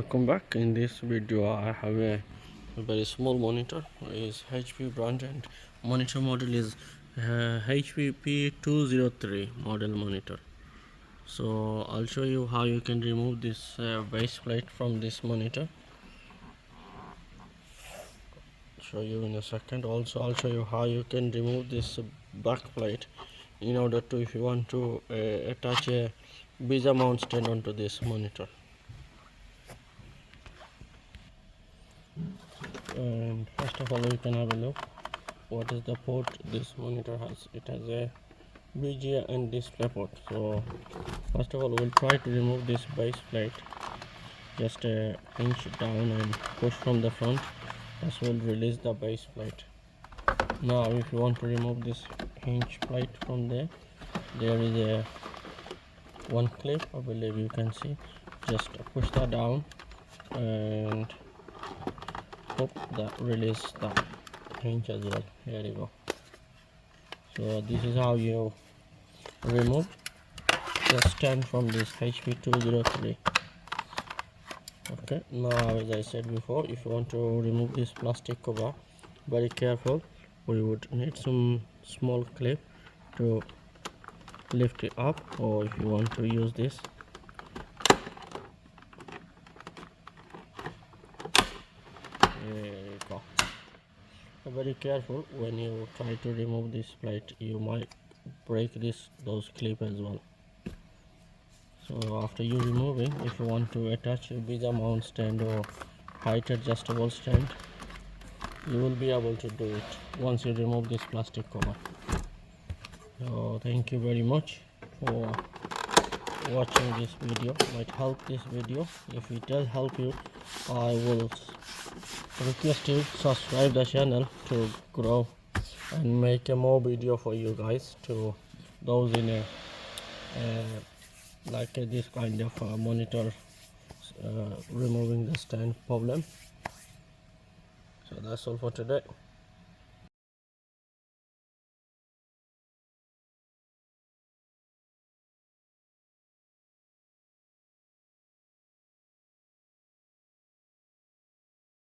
welcome back. In this video I have a very small monitor. Is HP brand and monitor model is HP P203 model monitor. So I'll show you how you can remove this base plate from this monitor. Show you in a second. Also I'll show you how you can remove this back plate in order to, if you want to attach a bezel mount stand onto this monitor. And first of all, we can have a look what is the port this monitor has. It has a VGA and display port. So first of all, we'll try to remove this base plate. Just a inch down and push from the front. This will release the base plate. Now if you want to remove this hinge plate from there is a one clip, I believe you can see. Just push that down and that release the hinge as well. Here you go. So this is how you remove the stand from this HP 203. Okay, now as I said before, if you want to remove this plastic cover, very careful. We would need some small clip to lift it up, or if you want to use this, there you go. So very careful when you try to remove this plate, you might break those clips as well. So after you removing, if you want to attach a bezel mount stand or height adjustable stand, you will be able to do it once you remove this plastic cover. So thank you very much for watching this video. Might help this video. If it does help you, I will request you subscribe the channel to grow and make a more video for you guys, to those in a like this kind of monitor removing the stand problem. So that's all for today.